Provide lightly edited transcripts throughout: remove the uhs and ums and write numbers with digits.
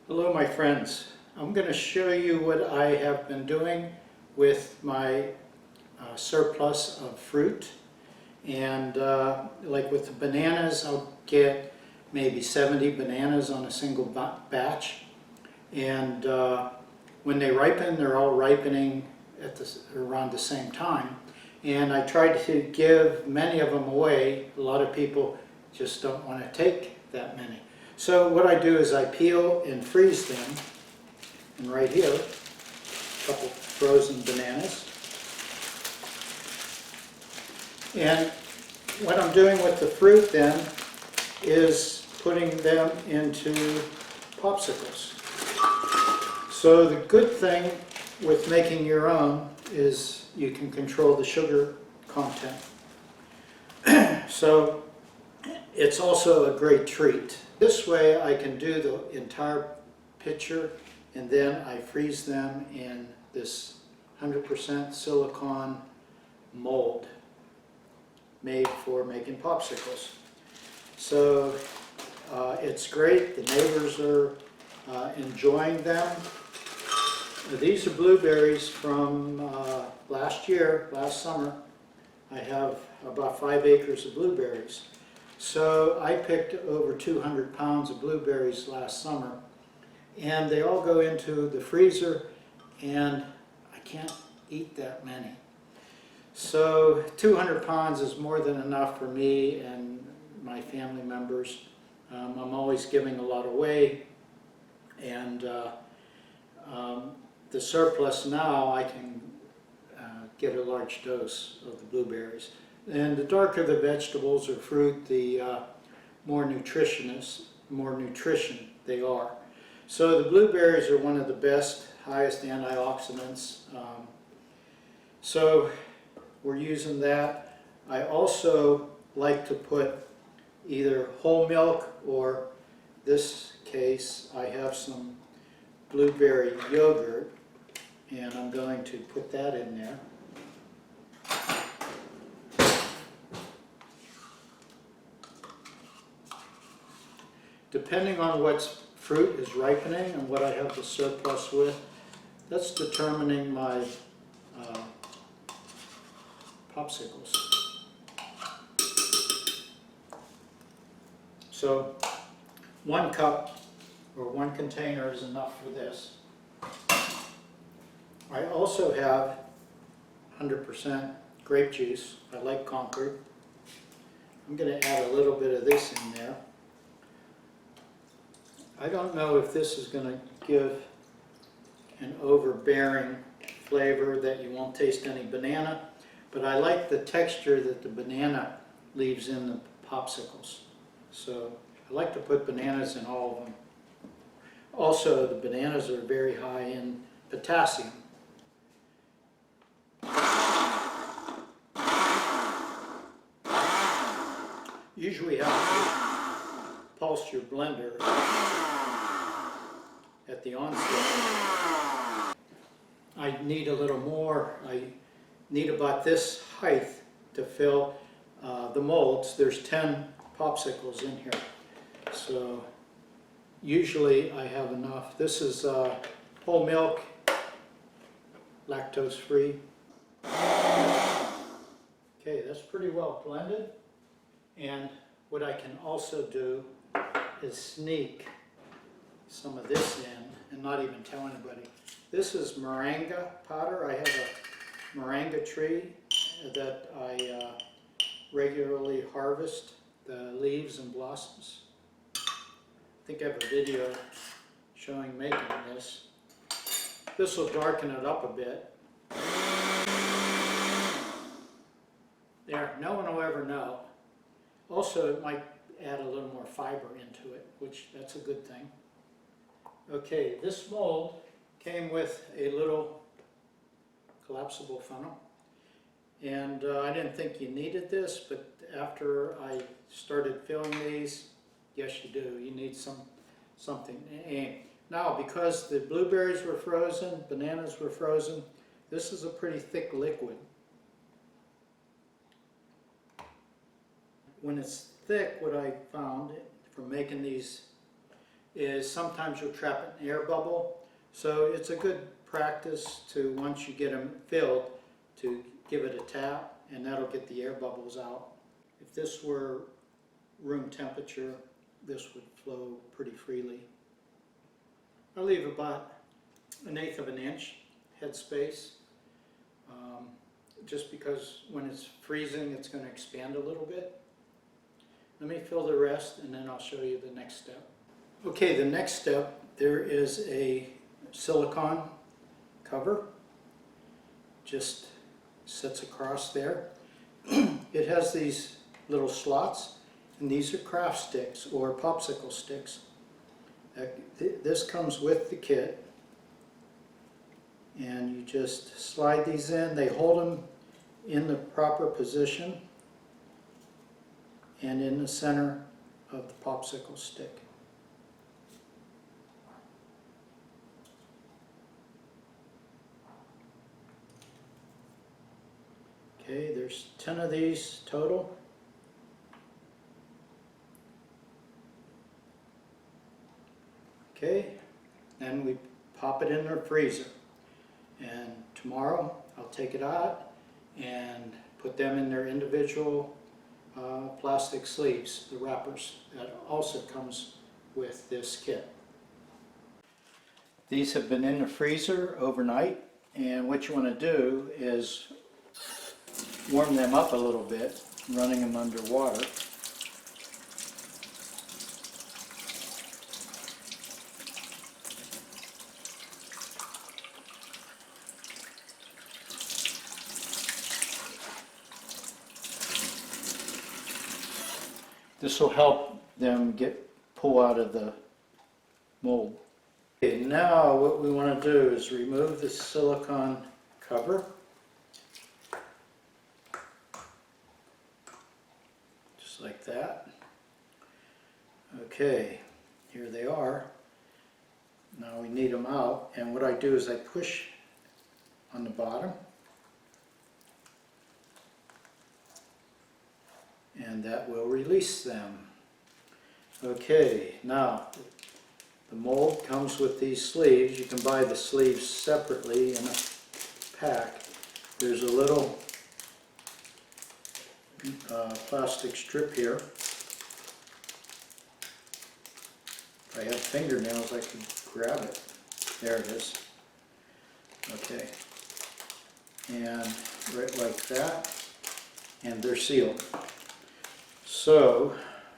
Hello my friends. I'm going to show you what I have been doing with my surplus of fruit. And like with the bananas, I'll get maybe 70 bananas on a single batch. And when they ripen, they're all ripening at around the same time. And I tried to give many of them away. A lot of people just don't want to take that many. So what I do is I peel and freeze them, and right here, a couple frozen bananas. And what I'm doing with the fruit then is putting them into popsicles. So the good thing with making your own is you can control the sugar content. So it's also a great treat. This way I can do the entire pitcher, and then I freeze them in this 100% silicone mold made for making popsicles. So it's great. The neighbors are enjoying them. These are blueberries from last summer. I have about 5 acres of blueberries. So I picked over 200 pounds of blueberries last summer, and they all go into the freezer, and I can't eat that many. So 200 pounds is more than enough for me and my family members. I'm always giving a lot away, and the surplus now I can get a large dose of the blueberries. And the darker the vegetables or fruit, the more nutrition they are. So the blueberries are one of the best, highest antioxidants. So we're using that. I also like to put either whole milk, or this case I have some blueberry yogurt, and I'm going to put that in there. Depending on what fruit is ripening and what I have the surplus with, that's determining my popsicles. So 1 cup or 1 container is enough for this. I also have 100% grape juice. I like Concord. I'm going to add a little bit of this in there. I don't know if this is going to give an overbearing flavor that you won't taste any banana, but I like the texture that the banana leaves in the popsicles. So I like to put bananas in all of them. Also, the bananas are very high in potassium. Usually you have to pulse your blender at the onset. I need a little more. I need about this height to fill the molds. There's 10 popsicles in here. So usually I have enough. This is whole milk, lactose free. Okay, that's pretty well blended. And what I can also do is sneak some of this in and not even tell anybody. This is moringa powder. I have a moringa tree that I regularly harvest the leaves and blossoms. I think I have a video showing making this. This will darken it up a bit. There, no one will ever know. Also, it might add a little more fiber into it, which that's a good thing. Okay, this mold came with a little collapsible funnel, and I didn't think you needed this, but after I started filling these, yes you do. You need something. And now, because the blueberries were frozen, bananas were frozen, this is a pretty thick liquid. When it's thick, what I found from making these is sometimes you'll trap an air bubble. So it's a good practice to, once you get them filled, to give it a tap, and that'll get the air bubbles out. If this were room temperature, this would flow pretty freely. I leave about 1/8 of an inch headspace, just because when it's freezing it's going to expand a little bit. Let me fill the rest and then I'll show you the next step. Okay, the next step, there is a silicone cover, just sits across there. It has these little slots, and these are craft sticks or popsicle sticks. This comes with the kit, and you just slide these in. They hold them in the proper position and in the center of the popsicle stick. Okay, there's 10 of these total. Okay, then we pop it in the freezer, and tomorrow I'll take it out and put them in their individual plastic sleeves, the wrappers, that also comes with this kit. These have been in the freezer overnight, and what you want to do is warm them up a little bit, running them under water. This will help them pull out of the mold. Okay, now what we want to do is remove the silicone cover. Just like that. Okay, here they are. Now we need them out, and what I do is I push on the bottom, and that will release them. Okay, now the mold comes with these sleeves. You can buy the sleeves separately in a pack. There's a little plastic strip here. If I had fingernails I could grab it. There it is. Okay, and right like that, and they're sealed. So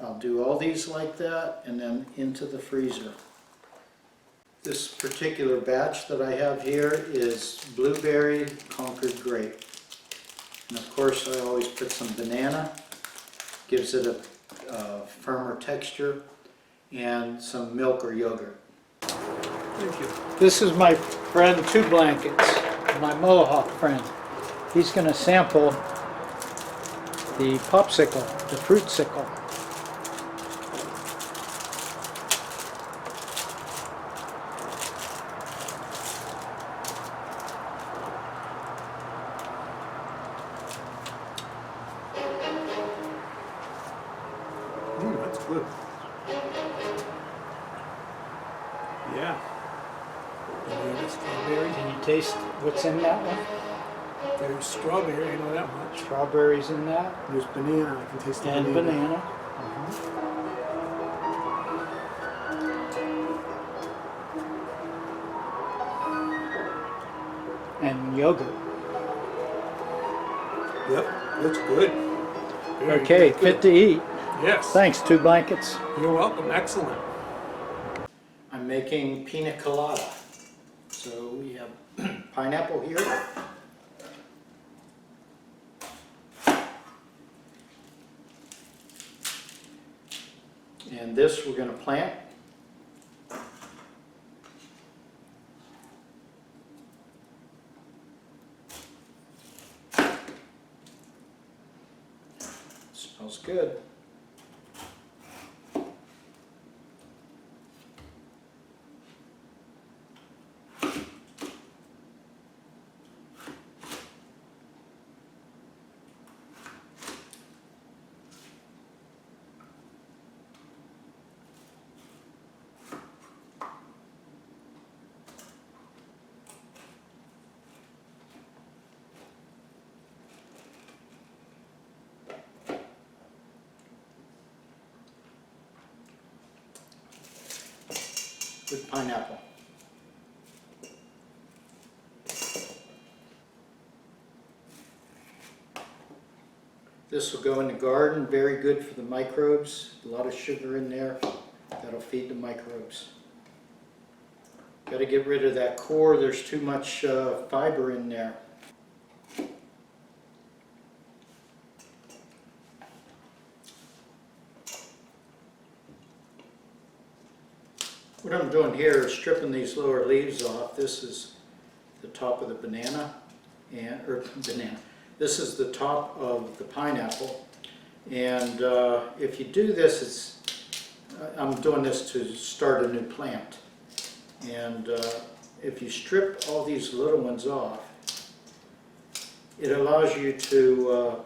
I'll do all these like that and then into the freezer. This particular batch that I have here is blueberry Concord grape. And of course I always put some banana, gives it a firmer texture, and some milk or yogurt. Thank you. This is my friend Two Blankets, my Mohawk friend. He's going to sample the popsicle, the fruit sickle. That's good. Yeah. Strawberry. Can you taste what's in that one? There's strawberry, I know that much. Strawberries in that. There's banana, I can taste the And banana. And yogurt. Yep, that's good. Very, Okay, very fit good. to eat. Yes. Thanks, Two Blankets. You're welcome. Excellent. I'm making pina colada. So we have pineapple here. And this we're going to plant. Smells good. with pineapple. This will go in the garden, very good for the microbes. A lot of sugar in there, that'll feed the microbes. Got to get rid of that core, there's too much fiber in there. What I'm doing here is stripping these lower leaves off. This is the top of the banana, This is the top of the pineapple, and if you do this, I'm doing this to start a new plant. And if you strip all these little ones off, it allows you to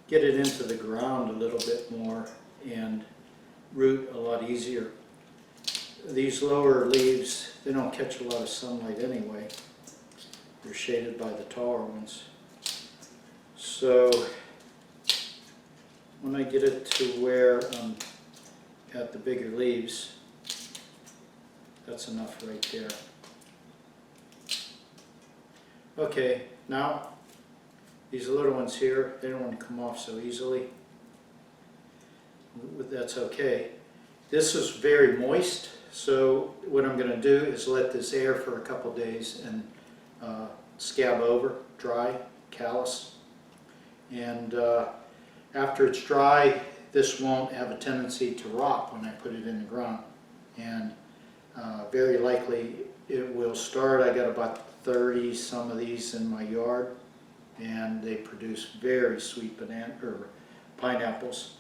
get it into the ground a little bit more and root a lot easier. These lower leaves, they don't catch a lot of sunlight anyway. They're shaded by the taller ones. So when I get it to where I'm at the bigger leaves, that's enough right there. Okay, now these little ones here, they don't want to come off so easily. That's okay. This is very moist, so what I'm going to do is let this air for a couple days and scab over, dry, callus. And after it's dry, this won't have a tendency to rot when I put it in the ground. And very likely it will start. I got about 30 some of these in my yard, and they produce very sweet pineapples.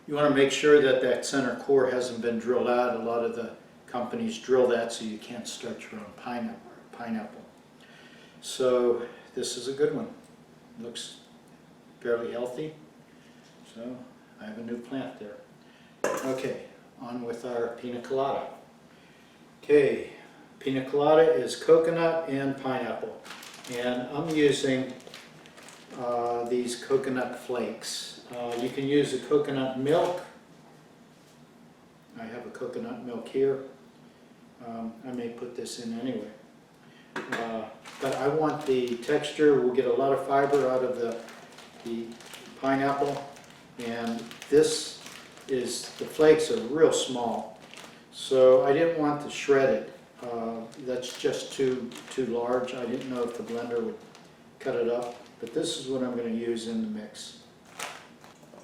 You want to make sure that that center core hasn't been drilled out. A lot of the companies drill that so you can't start your own pineapple. So this is a good one. Looks fairly healthy. So I have a new plant there. Okay, on with our pina colada. Okay, pina colada is coconut and pineapple. And I'm using these coconut flakes. You can use the coconut milk. I have a coconut milk here. I may put this in anyway. But I want the texture. We'll get a lot of fiber out of the pineapple. And this is, the flakes are real small. So I didn't want to shred it. That's just too large. I didn't know if the blender would cut it up. But this is what I'm going to use in the mix.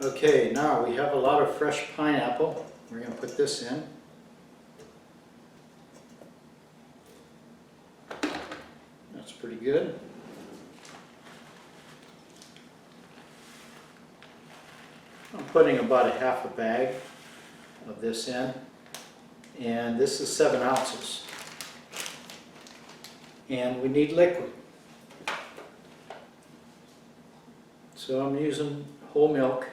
Okay, now we have a lot of fresh pineapple. We're going to put this in. That's pretty good. I'm putting about a half a bag of this in. And this is 7 ounces. And we need liquid. So I'm using whole milk.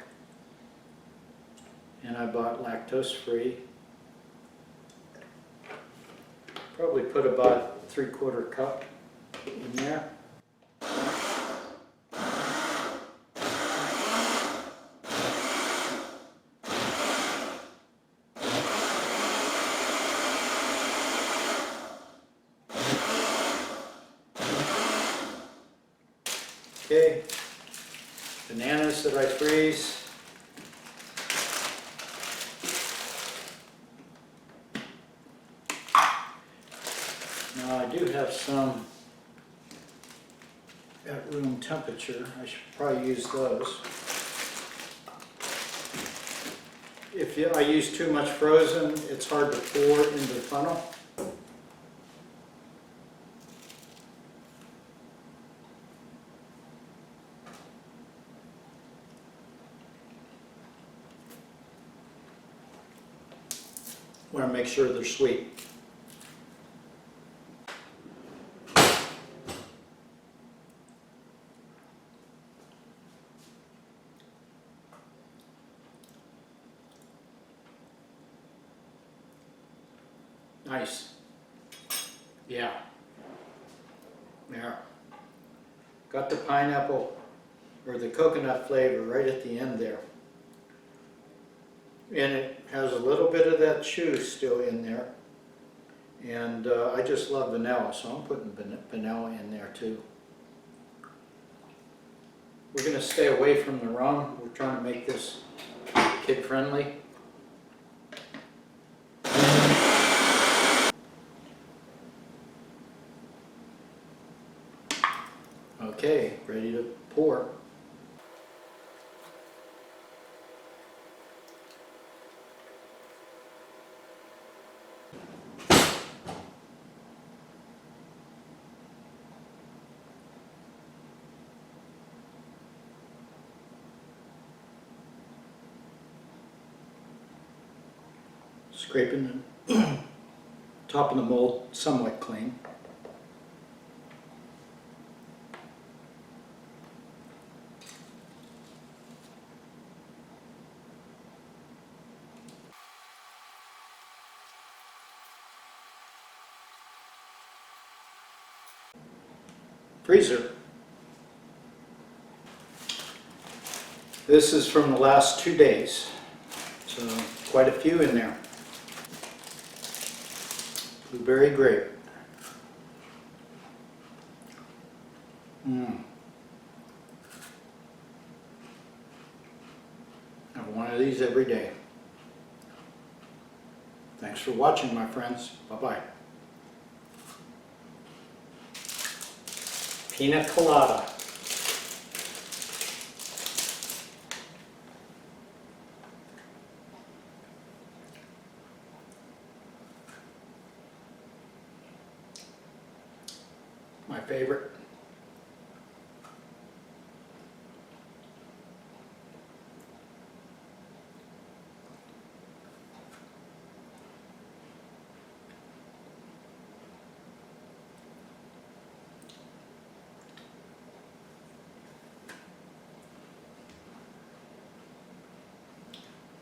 And I bought lactose free. Probably put about 3/4 cup in there. Okay, bananas that I freeze. Now I do have some at room temperature. I should probably use those. If I use too much frozen, it's hard to pour into the funnel. Want to make sure they're sweet. Nice. Yeah. There. Got the pineapple or the coconut flavor right at the end there. And it has a little bit of that chew still in there. And I just love vanilla, so I'm putting vanilla in there too. We're going to stay away from the rum. We're trying to make this kid friendly. Okay, ready to pour. Scraping the top of the mold somewhat clean. Freezer. This is from the last 2 days, so quite a few in there. Blueberry grape. Have one of these every day. Thanks for watching, my friends. Bye-bye. Pina colada. My favorite.